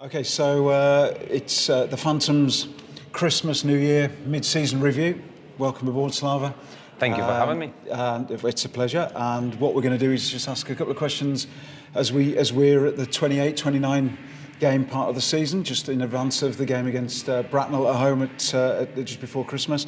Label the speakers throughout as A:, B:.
A: Okay, so it's the Phantoms Christmas, New Year, mid-season review. Welcome aboard, Slava.
B: Thank you for having me.
A: And it's a pleasure. And what we're going to do is just ask a couple of questions as we're at the 28-29 game part of the season, just in advance of the game against Bracknell at home at just before Christmas.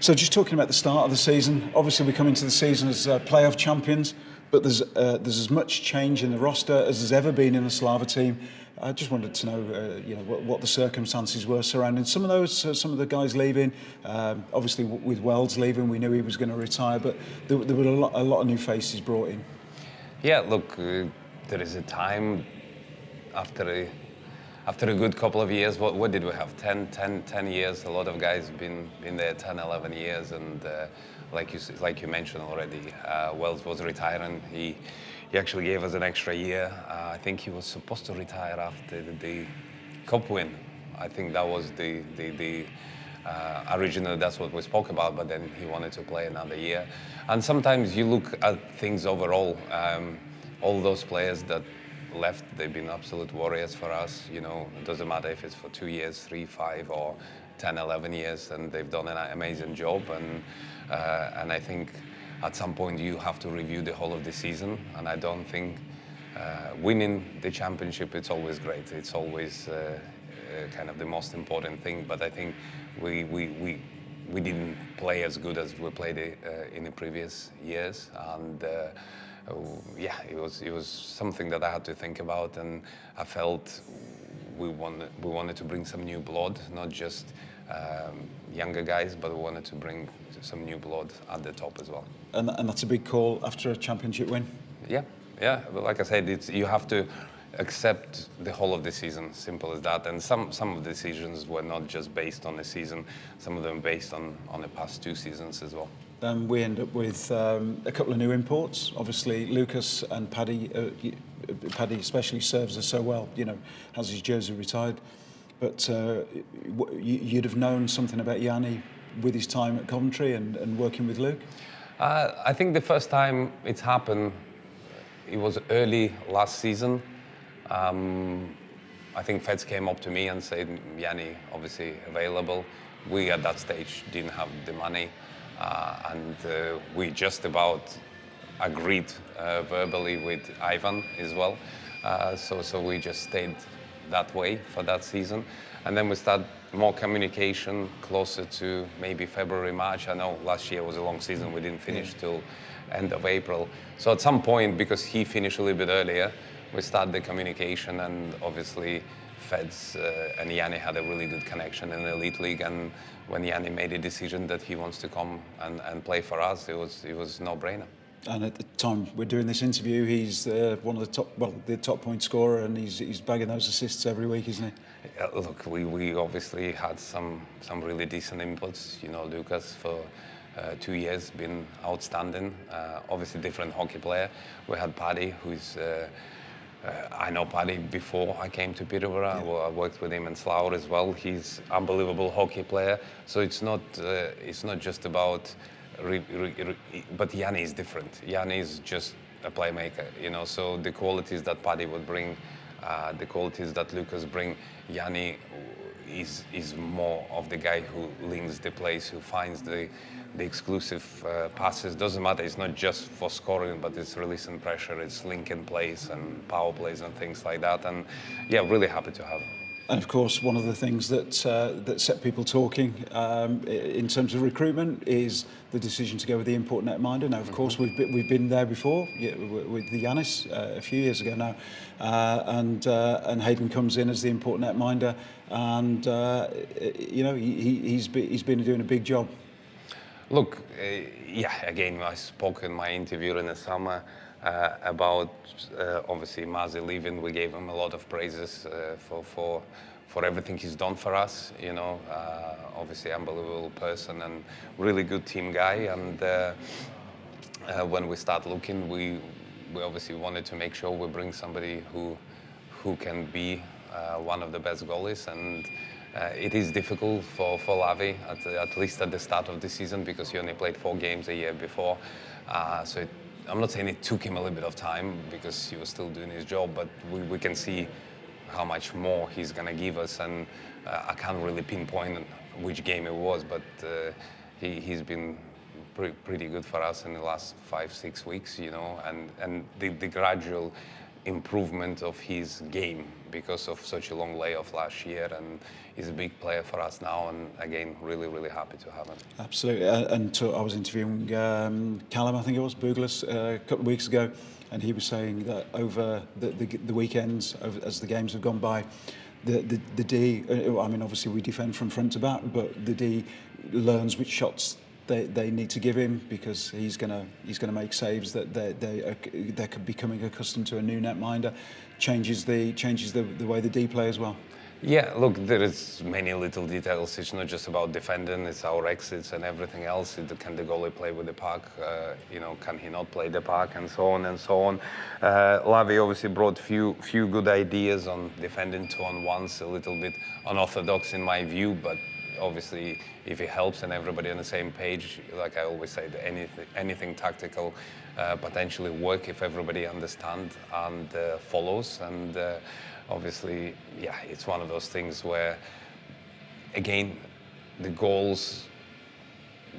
A: So just talking about the start of the season, obviously we come into the season as playoff champions, but there's as much change in the roster as there's ever been in the Slava team. I just wanted to know, what the circumstances were surrounding some of those, some of the guys leaving. Obviously, with Wells leaving, we knew he was going to retire, but there were a lot of new faces brought in.
B: Yeah, look, there is a time after a good couple of years. What did we have? 10 years. A lot of guys been there 10, 11 years, and like you mentioned already, Wells was retiring. He actually gave us an extra year. I think he was supposed to retire after the cup win. I think that was the original, that's what we spoke about, but then he wanted to play another year. And sometimes you look at things overall, all those players that left, they've been absolute warriors for us. It doesn't matter if it's for 2 years, 3, 5, or 10, 11 years, and they've done an amazing job. And I think at some point you have to review the whole of the season, and I don't think winning the championship, it's always great. It's always kind of the most important thing, but I think we didn't play as good as we played in the previous years, and it was something that I had to think about, and I felt we wanted to bring some new blood, not just younger guys, but we wanted to bring some new blood at the top as well.
A: And that's a big call after a championship win?
B: Yeah. But like I said, you have to accept the whole of the season, simple as that. And some of the decisions were not just based on the season, some of them based on the past 2 seasons as well.
A: We end up with a couple of new imports. Obviously, Lucas and Paddy. Paddy especially serves us so well, has his jersey retired. But you'd have known something about Yanni with his time at Coventry and working with Luke?
B: I think the first time it's happened, it was early last season. I think Feds came up to me and said, Yanni, obviously available. We at that stage didn't have the money, and we just about agreed verbally with Ivan as well. So we just stayed that way for that season, and then we started more communication closer to maybe February, March. I know last year was a long season, we didn't finish till end of April. So at some point, because he finished a little bit earlier, we started the communication, and obviously Feds and Yanni had a really good connection in the Elite League, and when Yanni made a decision that he wants to come and play for us, it was no-brainer.
A: And at the time we're doing this interview, he's one of the top point scorer, and he's bagging those assists every week, isn't he?
B: Look, we obviously had some really decent inputs. Lucas for 2 years been outstanding. Obviously different hockey player. We had Paddy, who's I know Paddy before I came to Peterborough. Yeah. I worked with him in Slava as well. He's unbelievable hockey player. So it's not just about. But Yanni is different. Yanni is just a playmaker, So the qualities that Paddy would bring, the qualities that Lucas bring, Yanni is more of the guy who links the plays, who finds the exclusive passes. Doesn't matter. It's not just for scoring, but it's releasing pressure. It's linking plays and power plays and things like that. And really happy to have him.
A: And of course, one of the things that set people talking in terms of recruitment is the decision to go with the import netminder. Now, of course, we've been there before with the Yanis a few years ago now, and Hayden comes in as the import netminder, and he's been doing a big job.
B: Look, again, I spoke in my interview in the summer about obviously Mazi leaving. We gave him a lot of praises for everything he's done for us. Obviously unbelievable person and really good team guy. And when we start looking, we obviously wanted to make sure we bring somebody who can be one of the best goalies. And it is difficult for Lavi, at least at the start of the season, because he only played 4 games a year before. I'm not saying it took him a little bit of time, because he was still doing his job, but we can see how much more he's going to give us, and I can't really pinpoint which game it was, but he's been pretty good for us in the last 5-6 weeks, you know, and the gradual improvement of his game because of such a long layoff last year, and he's a big player for us now, and again, really happy to have him.
A: Absolutely. I was interviewing Callum, I think it was, Bouglas, a couple of weeks ago, and he was saying that over the weekends, as the games have gone by, the D, I mean, obviously we defend from front to back, but the D learns which shots they need to give him, because he's gonna make saves that they're becoming accustomed to a new netminder. Changes the way the D play as well.
B: Yeah, look, there is many little details. It's not just about defending, it's our exits and everything else. Can the goalie play with the puck? You know, can he not play the puck, and so on and so on. Lavi obviously brought few good ideas on defending 2-on-1s, a little bit unorthodox in my view, but obviously if it helps and everybody on the same page, like I always say, that anything tactical potentially work if everybody understands and follows. And obviously, yeah, it's one of those things where, again, the goals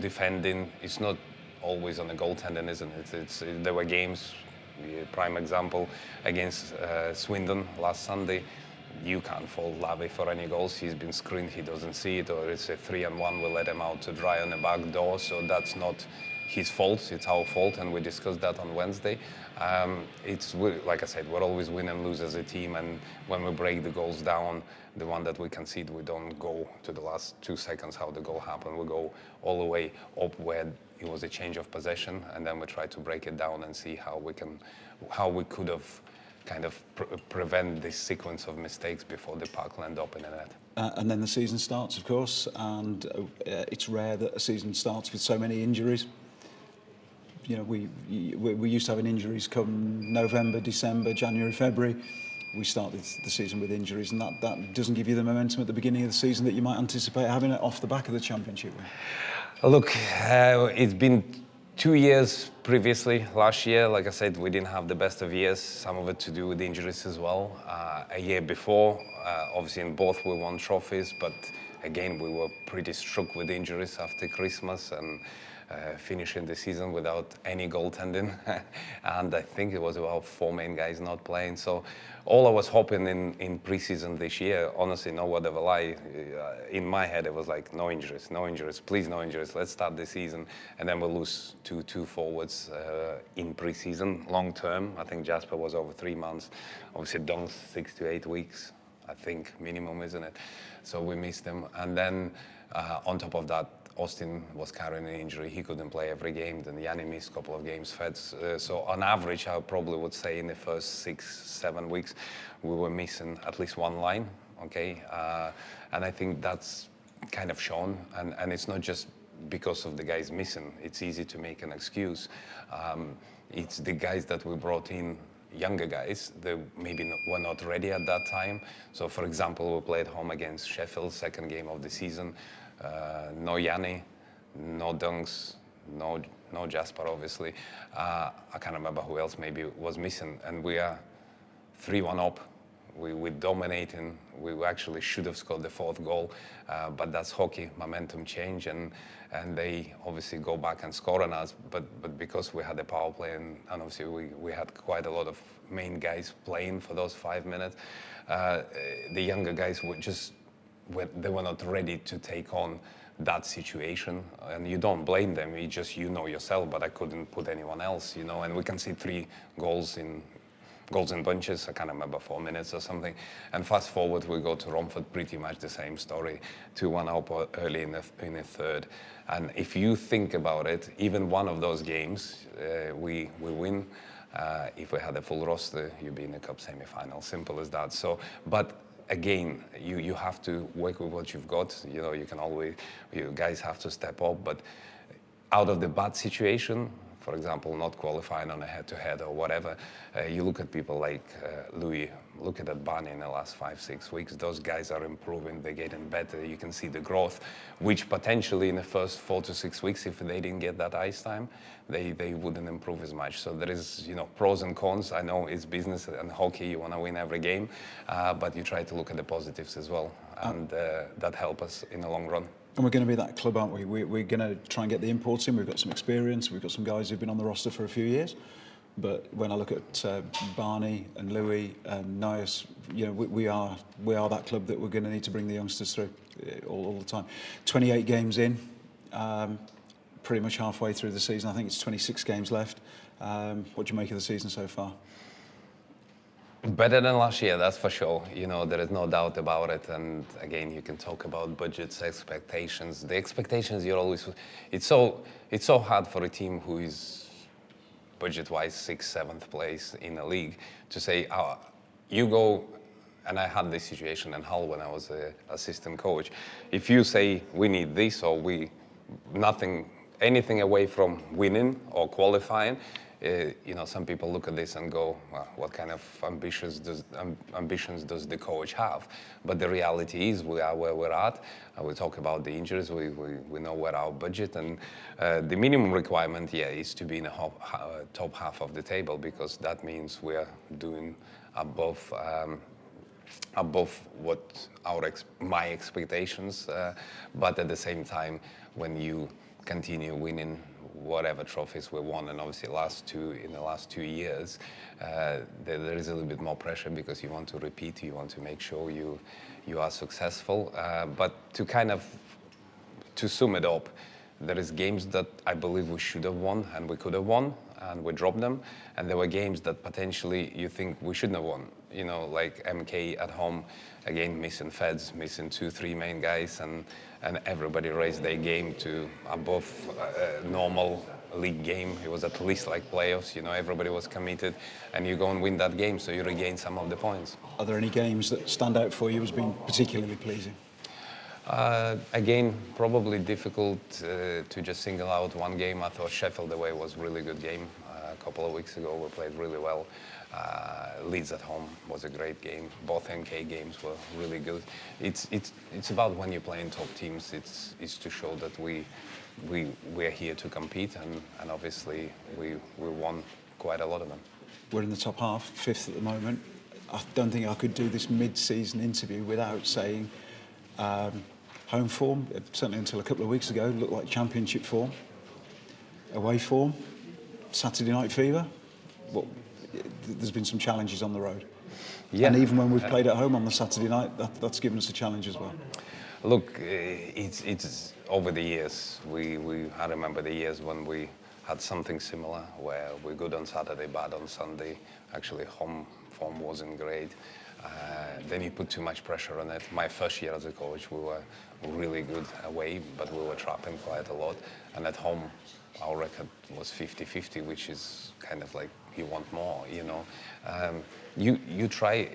B: defending, it's not always on the goaltending, isn't it? There were games, prime example, against Swindon last Sunday. You can't fault Lavi for any goals. He's been screened, he doesn't see it, or it's a 3-on-1, we'll let him out to dry on the back door. So that's not his fault, it's our fault, and we discussed that on Wednesday. Like I said, we're always win and lose as a team, and when we break the goals down, the one that we concede, we don't go to the last 2 seconds how the goal happened. We go all the way up where it was a change of possession, and then we try to break it down and see how we could have kind of prevent this sequence of mistakes before the puck land up in the net.
A: And then the season starts, of course, and it's rare that a season starts with so many injuries. You know, we used to having injuries come November, December, January, February. We started the season with injuries, and that doesn't give you the momentum at the beginning of the season that you might anticipate having it off the back of the championship.
B: Look, it's been 2 years previously. Last year, like I said, we didn't have the best of years, some of it to do with injuries as well. A year before, obviously in both we won trophies, but again, we were pretty struck with injuries after Christmas and finishing the season without any goaltending. And I think it was about 4 main guys not playing. So all I was hoping in preseason this year, honestly, no word of a lie, in my head it was like, no injuries, please no injuries, let's start the season. And then we'll lose two forwards in preseason, long term. I think Jasper was over 3 months. Obviously Don's 6 to 8 weeks, I think, minimum, isn't it? So we missed him. And then on top of that, Austin was carrying an injury. He couldn't play every game. Then Yanni missed a couple of games fed. So on average, I probably would say in the first 6-7 weeks, we were missing at least one line, okay? And I think that's kind of shown. And it's not just because of the guys missing. It's easy to make an excuse. It's the guys that we brought in, younger guys, they maybe were not ready at that time. So for example, we played home against Sheffield, second game of the season. No Yanni, no Dunks, no Jasper, obviously. I can't remember who else maybe was missing. And we are 3-1 up. We're dominating. We actually should have scored the 4th goal, but that's hockey, momentum change, and they obviously go back and score on us. But because we had the power play, and obviously we had quite a lot of main guys playing for those 5 minutes, the younger guys they were not ready to take on that situation, and you don't blame them. You know yourself, but I couldn't put anyone else, you know. And we can see 3 goals in bunches. I can't remember, 4 minutes or something. And fast forward, we go to Romford, pretty much the same story. 2-1 up early in the third. And if you think about it, even one of those games, we win. If we had a full roster, you'd be in the cup semi-final. Simple as that. So, but again, you have to work with what you've got. You know, you guys have to step up. But out of the bad situation, for example, not qualifying on a head-to-head or whatever, you look at people like Louis look at that Barney in the last 5-6 weeks. Those guys are improving. They're getting better. You can see the growth, which potentially in the first 4 to 6 weeks, if they didn't get that ice time, they wouldn't improve as much. So there is, pros and cons. I know it's business and hockey. You want to win every game, but you try to look at the positives as well, and that helps us in the long run.
A: And we're going to be that club, aren't we? We're going to try and get the imports in. We've got some experience. We've got some guys who've been on the roster for a few years. But when I look at Barney and Louis and Nias, we are that club that we're going to need to bring the youngsters through all the time. 28 games in, pretty much halfway through the season. I think it's 26 games left. What do you make of the season so far?
B: Better than last year, that's for sure. There is no doubt about it. And again, you can talk about budgets, expectations. The expectations you're always. It's so hard for a team who is budget-wise 6th, 7th place in the league to say, you go. And I had this situation in Hull when I was an assistant coach. If you say we need this or anything away from winning or qualifying. Some people look at this and go, well, what kind of ambitions does the coach have? But the reality is we are where we're at. We talk about the injuries. We know where our budget and the minimum requirement, is to be in the top half of the table, because that means we are doing above what my expectations. But at the same time, when you continue winning whatever trophies we won, and obviously in the last 2 years, there is a little bit more pressure, because you want to repeat, you want to make sure you are successful. But to sum it up, there is games that I believe we should have won and we could have won, and we dropped them. And there were games that potentially you think we shouldn't have won. Like MK at home, again, missing Feds, missing 2-3 main guys, and everybody raised their game to above normal league game. It was at least like playoffs, everybody was committed, and you go and win that game, so you regain some of the points.
A: Are there any games that stand out for you as being particularly pleasing?
B: Again, probably difficult to just single out one game. I thought Sheffield away was a really good game. A couple of weeks ago, we played really well. Leeds at home was a great game. Both MK games were really good. It's about when you play in top teams. It's to show that we're here to compete, and obviously we won quite a lot of them.
A: We're in the top half, 5th at the moment. I don't think I could do this mid-season interview without saying home form, certainly until a couple of weeks ago, looked like championship form. Away form, Saturday night fever. There's been some challenges on the road. Yeah. And even when we've played at home on the Saturday night, that's given us a challenge as well.
B: Look, it's over the years. I remember the years when we had something similar, where we're good on Saturday, bad on Sunday. Actually, home form wasn't great. Then you put too much pressure on it. My first year as a coach, we were really good away, but we were trapping quite a lot. And at home, our record was 50-50, which is kind of like you want more, You try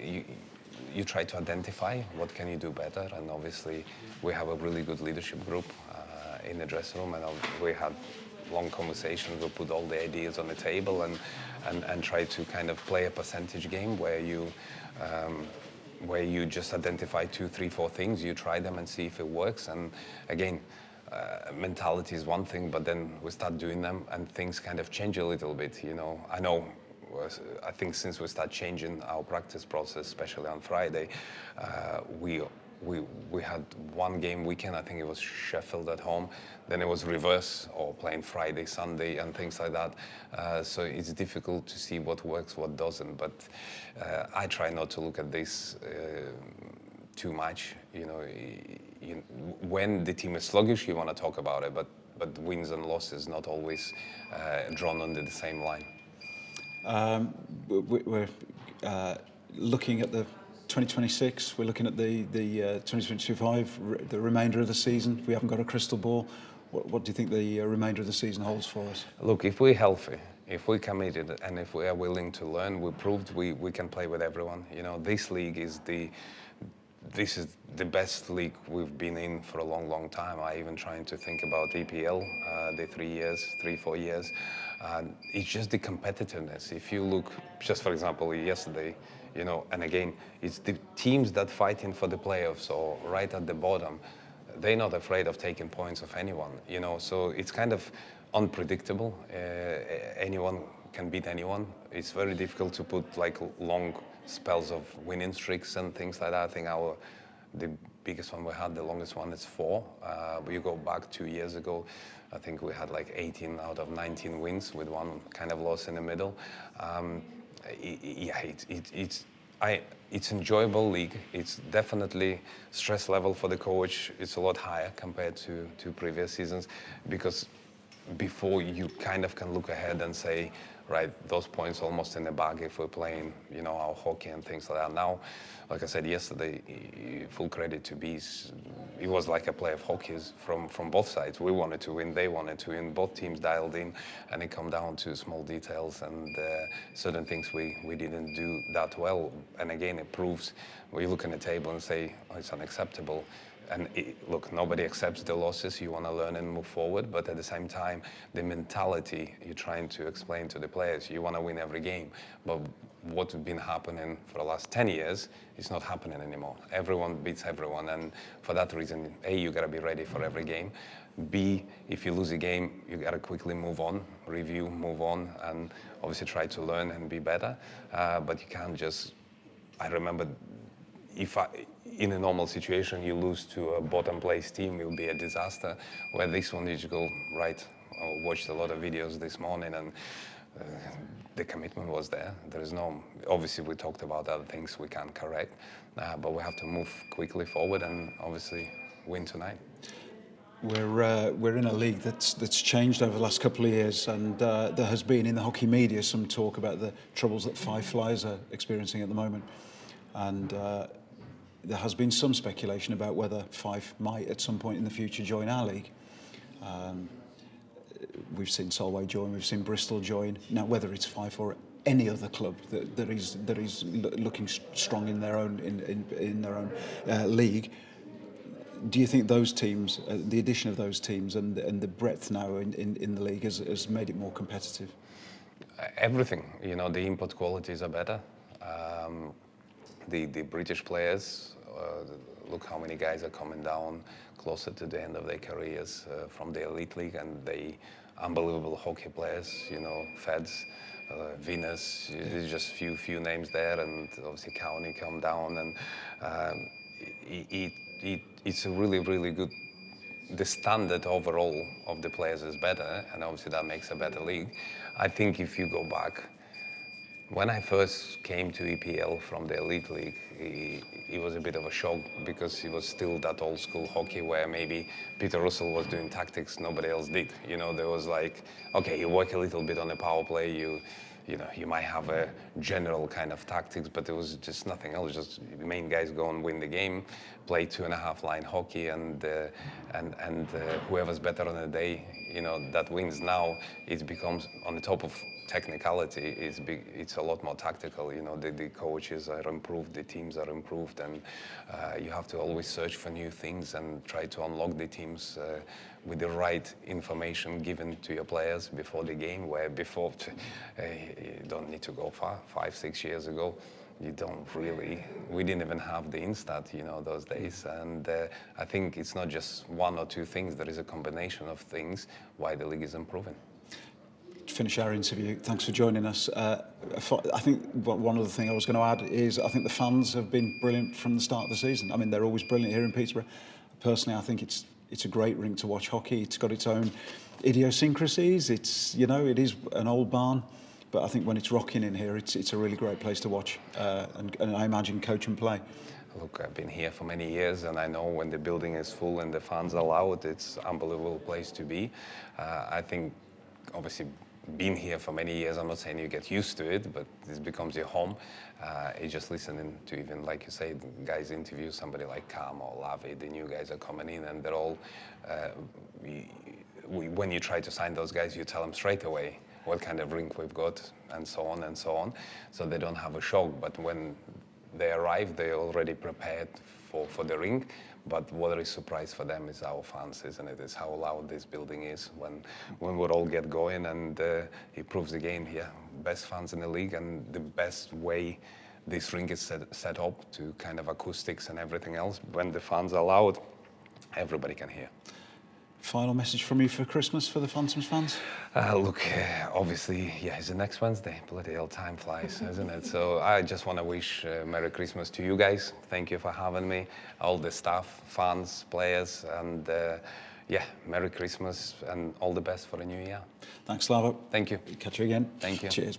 B: to identify what can you do better, and obviously we have a really good leadership group in the dressing room, and we had long conversations. We put all the ideas on the table and try to kind of play a percentage game where you just identify 2, 3, 4 things, you try them and see if it works. And again, mentality is one thing, but then we start doing them and things kind of change a little bit. I think since we start changing our practice process, especially on Friday, we had one game weekend. I think it was Sheffield at home. Then it was reverse, or playing Friday, Sunday, and things like that. So it's difficult to see what works, what doesn't. But I try not to look at this too much. When the team is sluggish, you want to talk about it. But wins and losses not always drawn under the same line.
A: We're looking at the 2026, we're looking at the 2025, the remainder of the season. We haven't got a crystal ball. What do you think the remainder of the season holds for us?
B: Look, if we're healthy, if we're committed, and if we are willing to learn, we proved we can play with everyone. this league is this is the best league we've been in for a long, long time. I even trying to think about EPL, the 3-4 years. It's just the competitiveness. If you look, just for example, yesterday, you know. And again, it's the teams that fighting for the playoffs or right at the bottom. They're not afraid of taking points of anyone, you know. So it's kind of unpredictable. Anyone can beat anyone. It's very difficult to put like long spells of winning streaks and things like that. I think the biggest one we had, the longest one, is 4. But you go back 2 years ago, I think we had like 18 out of 19 wins with one kind of loss in the middle. It's enjoyable league. It's definitely stress level for the coach. It's a lot higher compared to previous seasons, because before you kind of can look ahead and say, right, those points almost in the bag if we're playing, you know, our hockey and things like that. Now, like I said yesterday, full credit to Bees. It was like a play of hockey from both sides. We wanted to win, they wanted to win, both teams dialed in, and it come down to small details and certain things we didn't do that well. And again, it proves, we look at the table and say, oh, it's unacceptable. And look, nobody accepts the losses. You want to learn and move forward, but at the same time, the mentality you're trying to explain to the players, you want to win every game. But what's been happening for the last 10 years is not happening anymore. Everyone beats everyone, and for that reason, A, you got to be ready for every game. B, if you lose a game, you got to quickly move on, review, move on, and obviously try to learn and be better. But you can't just, I remember, in a normal situation, you lose to a bottom place team, it will be a disaster. Where this one, you just go, right, I watched a lot of videos this morning, and the commitment was there. There is no, obviously we talked about other things we can't correct, but we have to move quickly forward and obviously win tonight.
A: We're in a league that's changed over the last couple of years, and there has been in the hockey media some talk about the troubles that Five Flyers are experiencing at the moment, and there has been some speculation about whether Fife might at some point in the future join our league. We've seen Solway join, we've seen Bristol join. Now, whether it's Fife or any other club that is looking strong in their own in their own league, do you think those teams, the addition of those teams and the breadth now in the league has made it more competitive?
B: Everything, you know, the input qualities are better. The British players, look how many guys are coming down closer to the end of their careers from the elite league, and they unbelievable hockey players, you know, Feds, Venus, there's just few names there, and obviously County come down, and it's a really good, the standard overall of the players is better, and obviously that makes a better league. I think if you go back, when I first came to EPL from the Elite League, it was a bit of a shock, because it was still that old school hockey where maybe Peter Russell was doing tactics, nobody else did. You know, there was like, okay, you work a little bit on the power play, you know, you might have a general kind of tactics, but there was just nothing else. Just the main guys go and win the game, play 2.5 line hockey, and whoever's better on the day, you know, that wins. Now it becomes, on the top of technicality, it's a lot more tactical. You know, the coaches are improved, the teams are improved, and you have to always search for new things and try to unlock the teams with the right information given to your players before the game, where before, you don't need to go far, 5-6 years ago, you don't really, we didn't even have the Instat, you know, those days. And I think it's not just one or two things, there is a combination of things why the league is improving.
A: To finish our interview, thanks for joining us. I think one other thing I was going to add is I think the fans have been brilliant from the start of the season. I mean, they're always brilliant here in Peterborough. Personally, I think it's a great rink to watch hockey. It's got its own idiosyncrasies. It's, you know, it is an old barn, but I think when it's rocking in here, it's a really great place to watch, and I imagine coach and play.
B: Look, I've been here for many years, and I know when the building is full and the fans allow it, it's an unbelievable place to be. I think, obviously, been here for many years, I'm not saying you get used to it, but this becomes your home. It's just listening to, even like you say, guys interview somebody like Cam or Lavi, the new guys are coming in, and they're all, when you try to sign those guys, you tell them straight away what kind of rink we've got, and so on and so on, so they don't have a shock. But when they arrive, they're already prepared for the rink. But what is surprise for them is our fans, isn't it? Is how loud this building is when we all get going, and it proves again, yeah, best fans in the league, and the best way this ring is set up to kind of acoustics and everything else. When the fans are loud, everybody can hear.
A: Final message from you for Christmas for the Phantoms fans?
B: Look, obviously, yeah, it's the next Wednesday. Bloody hell, time flies, isn't it? So I just want to wish Merry Christmas to you guys. Thank you for having me, all the staff, fans, players, and yeah, Merry Christmas and all the best for the new year.
A: Thanks, Slava.
B: Thank you.
A: Catch you again.
B: Thank you.
A: Cheers.